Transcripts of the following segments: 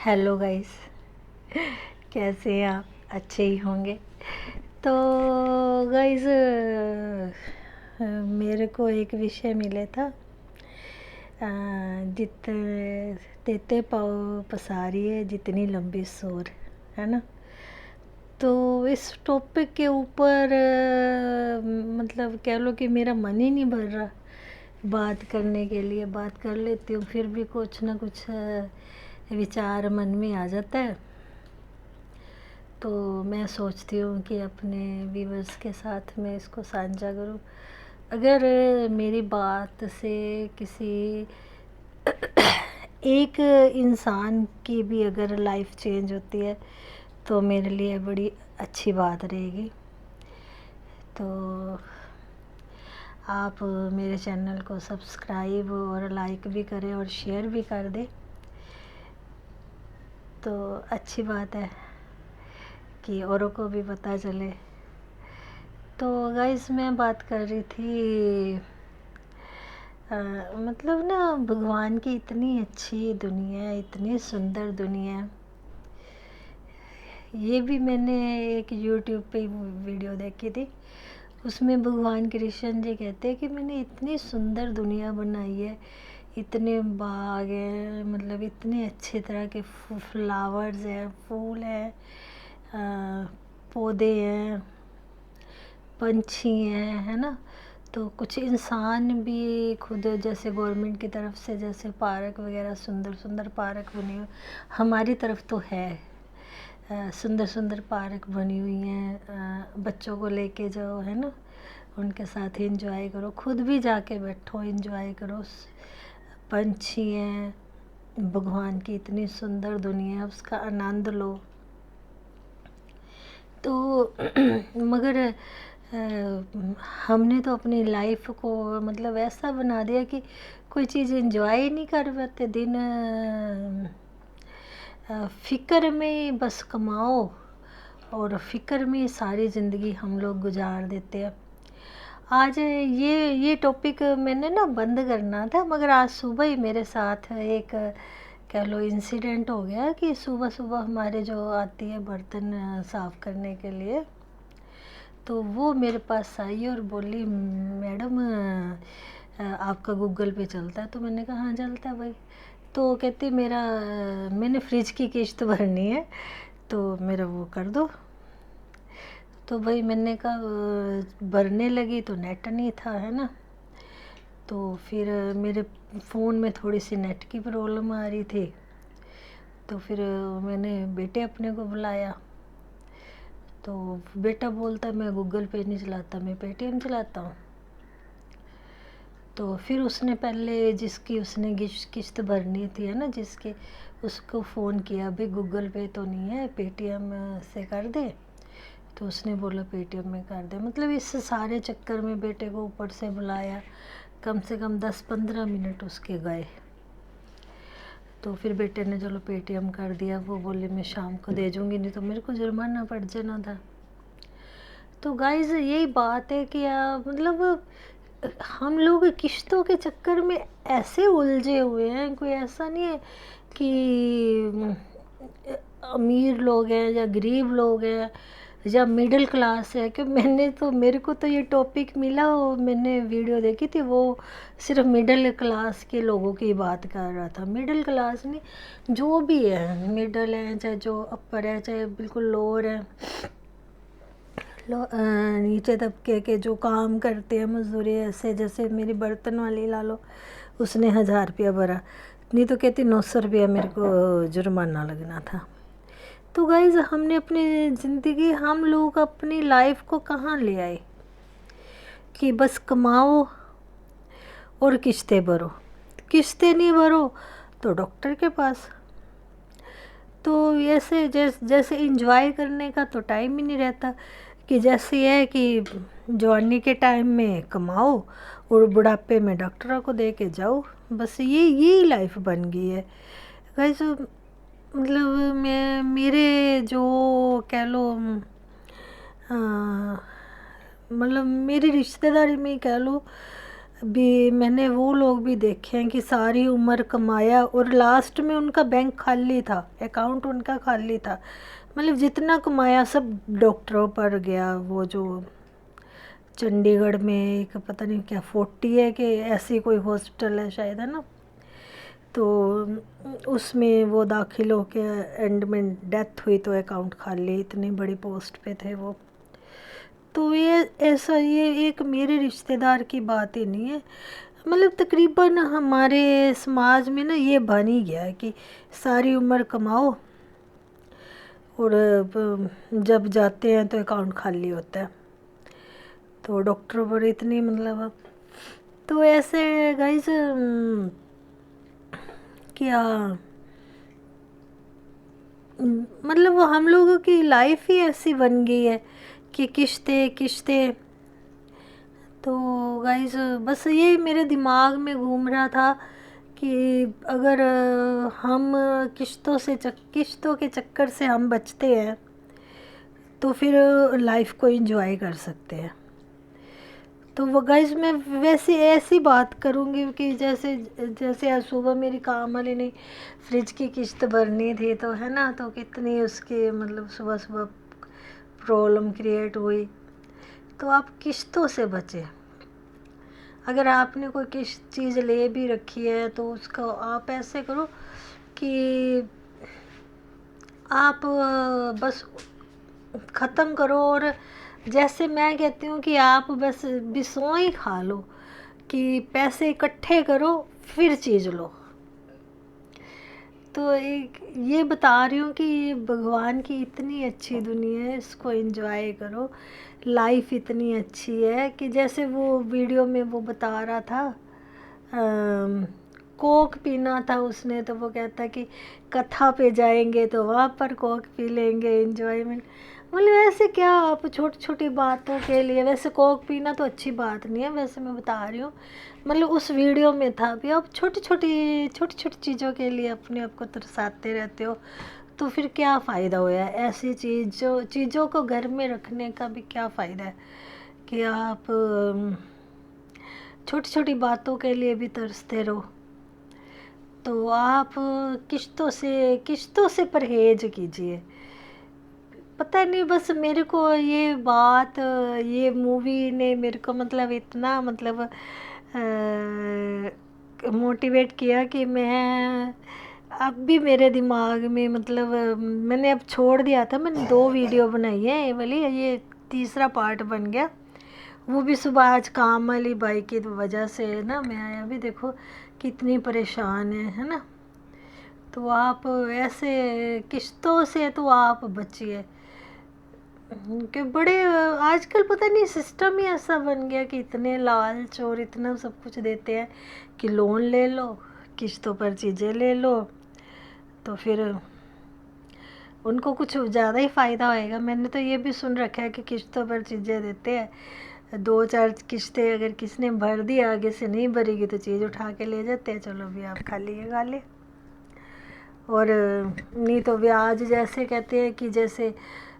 Hello guys. कैसे हैं आप? अच्छे ही होंगे। तो गाइस, मेरे को एक विषय मिला था। जित तेते पाँव पसारिए जितनी लंबी सोर, है ना। तो इस टॉपिक के ऊपर मतलब कह लो कि मेरा मन ही नहीं भर रहा बात करने के लिए। बात कर लेती हूँ, फिर भी कुछ ना कुछ विचार मन में आ जाता है। तो मैं सोचती हूँ कि अपने व्यूअर्स के साथ में इसको साझा करूँ। अगर मेरी बात से किसी एक इंसान की भी अगर लाइफ चेंज होती है तो मेरे लिए बड़ी अच्छी बात रहेगी। तो आप मेरे चैनल को सब्सक्राइब और लाइक भी करें और शेयर भी कर दें, तो अच्छी बात है कि औरों को भी पता चले। तो गाइस, मैं बात कर रही थी मतलब ना, भगवान की इतनी अच्छी दुनिया है, इतनी सुंदर दुनिया है। ये भी मैंने एक यूट्यूब पे वीडियो देखी थी। उसमें भगवान कृष्ण जी कहते हैं कि मैंने इतनी सुंदर दुनिया बनाई है, इतने बाग हैं, मतलब इतने अच्छे तरह के फ्लावर्स हैं, फूल हैं, पौधे हैं, पंछी हैं, है ना। तो कुछ इंसान भी खुद, जैसे गवर्नमेंट की तरफ से जैसे पार्क वगैरह, सुंदर सुंदर पार्क बनी हुई हमारी तरफ तो है। सुंदर सुंदर पार्क बनी हुई हैं। बच्चों को लेके जाओ, है ना, उनके साथ एंजॉय करो, खुद भी जाके बैठो, एंजॉय करो। पंछी हैं, भगवान की इतनी सुंदर दुनिया है, उसका आनंद लो। तो मगर हमने तो अपनी लाइफ को मतलब ऐसा बना दिया कि कोई चीज़ एंजॉय ही नहीं कर पाते। दिन फ़िक्र में बस कमाओ, और फ़िक्र में सारी ज़िंदगी हम लोग गुजार देते हैं। आज ये टॉपिक मैंने ना बंद करना था, मगर आज सुबह ही मेरे साथ एक कह लो इंसिडेंट हो गया कि सुबह सुबह हमारे जो आती है बर्तन साफ़ करने के लिए, तो वो मेरे पास आई और बोली, मैडम आपका गूगल पे चलता है? तो मैंने कहा हाँ चलता है भाई। तो कहती मैंने फ्रिज की किश्त भरनी है, तो मेरा वो कर दो। तो भाई मैंने कहा भरने लगी तो नेट नहीं था, है ना। तो फिर मेरे फ़ोन में थोड़ी सी नेट की प्रॉब्लम आ रही थी। तो फिर मैंने बेटे अपने को बुलाया। तो बेटा बोलता मैं गूगल पे नहीं चलाता, मैं पेटीएम चलाता हूँ। तो फिर उसने पहले जिसकी उसने किश्त भरनी थी, है ना, जिसके, उसको फ़ोन किया, भाई गूगल पे तो नहीं है, पेटीएम से कर दे। तो उसने बोला पेटीएम में कर दे। मतलब इस सारे चक्कर में बेटे को ऊपर से बुलाया, कम से कम 10-15 मिनट उसके गए। तो फिर बेटे ने चलो पेटीएम कर दिया। वो बोले मैं शाम को दे दूँगी, नहीं तो मेरे को जुर्माना पड़ जाना था। तो गाइस, यही बात है कि मतलब हम लोग किश्तों के चक्कर में ऐसे उलझे हुए हैं। कोई ऐसा नहीं है कि अमीर लोग हैं या गरीब लोग हैं या मिडिल क्लास है। कि मेरे को तो ये टॉपिक मिला और मैंने वीडियो देखी थी, वो सिर्फ मिडिल क्लास के लोगों की बात कर रहा था। मिडिल क्लास नहीं, जो भी है, मिडल है चाहे जो अपर है चाहे बिल्कुल लोअर है, नीचे तबके के जो काम करते हैं मजदूरी, ऐसे जैसे मेरी बर्तन वाली ला लो, उसने 1000 रुपया भरा, नहीं तो कहती 900 रुपया मेरे को जुर्माना लगना था। तो गाइज, हमने अपनी ज़िंदगी, हम लोग अपनी लाइफ को कहाँ ले आए कि बस कमाओ और किस्तें भरो। किस्तें नहीं भरो तो डॉक्टर के पास। तो ऐसे जैसे इंजॉय करने का तो टाइम ही नहीं रहता। कि जैसे है कि जवानी के टाइम में कमाओ और बुढ़ापे में डॉक्टरों को दे के जाओ। बस ये लाइफ बन गई है गाइस। मतलब मेरे जो कह लो मतलब मेरी रिश्तेदारी में कह लो, भी मैंने वो लोग भी देखे हैं कि सारी उम्र कमाया और लास्ट में उनका बैंक खाली था, अकाउंट उनका खाली था, मतलब जितना कमाया सब डॉक्टरों पर गया। वो जो चंडीगढ़ में एक पता नहीं क्या 40 है कि ऐसी कोई हॉस्पिटल है शायद, है ना, तो उसमें वो दाखिल होके एंड में डेथ हुई तो अकाउंट खाली, इतनी बड़ी पोस्ट पे थे वो। तो ये ऐसा, ये एक मेरे रिश्तेदार की बात ही नहीं है, मतलब तकरीबन हमारे समाज में ना ये बन ही गया है कि सारी उम्र कमाओ और जब जाते हैं तो अकाउंट खाली होता है, तो डॉक्टर पर इतनी मतलब। तो ऐसे गाइस क्या मतलब हम लोगों की लाइफ ही ऐसी बन गई है कि किश्ते किश्ते। तो गाइस बस ये मेरे दिमाग में घूम रहा था कि अगर हम किश्तों के चक्कर से हम बचते हैं तो फिर लाइफ को एंजॉय कर सकते हैं। तो वो गाइस मैं वैसे ऐसी बात करूँगी कि जैसे जैसे आज सुबह मेरी काम वाली ने फ्रिज की किश्त भरनी थी, तो है ना, तो कितनी उसकी मतलब सुबह सुबह प्रॉब्लम क्रिएट हुई। तो आप किश्तों से बचें। अगर आपने कोई किस्त चीज़ ले भी रखी है तो उसका आप ऐसे करो कि आप बस ख़त्म करो, और जैसे मैं कहती हूँ कि आप बस बिसों ही खा लो, कि पैसे इकट्ठे करो फिर चीज़ लो। तो एक ये बता रही हूँ कि ये भगवान की इतनी अच्छी दुनिया है, इसको एंजॉय करो। लाइफ इतनी अच्छी है कि जैसे वो वीडियो में वो बता रहा था, कोक पीना था उसने, तो वो कहता कि कथा पे जाएंगे तो वहाँ पर कोक पी लेंगे, एंजॉयमेंट। मतलब ऐसे क्या आप छोटी छोटी बातों के लिए, वैसे कोक पीना तो अच्छी बात नहीं है, वैसे मैं बता रही हूँ, मतलब उस वीडियो में था भी आप छोटी छोटी चीज़ों के लिए अपने आप को तरसाते रहते हो, तो फिर क्या फ़ायदा होया। ऐसी चीज़ों को घर में रखने का भी क्या फ़ायदा है कि आप छोटी छोटी बातों के लिए भी तरसते रहो। तो आप किश्तों से परहेज कीजिए। पता नहीं, बस मेरे को ये बात, ये मूवी ने मेरे को मतलब इतना मतलब मोटिवेट किया कि मैं अब भी मेरे दिमाग में मतलब मैंने अब छोड़ दिया था, मैंने 2 वीडियो बनाई है, ये वाली, ये तीसरा पार्ट बन गया। वो भी सुबह आज काम वाली बाई की वजह से ना मैं आया भी, देखो कितनी परेशान है ना। तो आप ऐसे किश्तों से तो आप बचिए, कि बड़े आजकल पता नहीं सिस्टम ही ऐसा बन गया कि इतने लालच और इतना सब कुछ देते हैं कि लोन ले लो, किश्तों पर चीज़ें ले लो, तो फिर उनको कुछ ज़्यादा ही फ़ायदा होएगा। मैंने तो ये भी सुन रखा है कि किश्तों पर चीज़ें देते हैं, 2-4 किश्तें अगर किसने भर दी, आगे से नहीं भरेगी तो चीज़ उठा के ले जाते हैं, चलो भी आप खा लिए। और नहीं तो ब्याज जैसे कहते हैं कि जैसे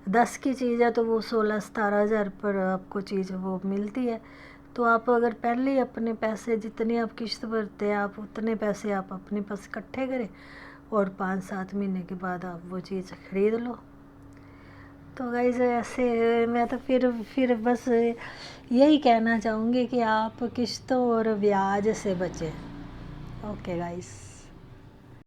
10 की चीज़ है तो वो 16-17 हज़ार पर आपको चीज़ वो मिलती है। तो आप अगर पहले ही अपने पैसे जितने आप किश्त भरते हैं, आप उतने पैसे आप अपने पास इकट्ठे करें और 5-7 महीने के बाद आप वो चीज़ खरीद लो। तो गाइस ऐसे मैं तो फिर बस यही कहना चाहूँगी कि आप किश्तों और ब्याज से बचें। Okay guys.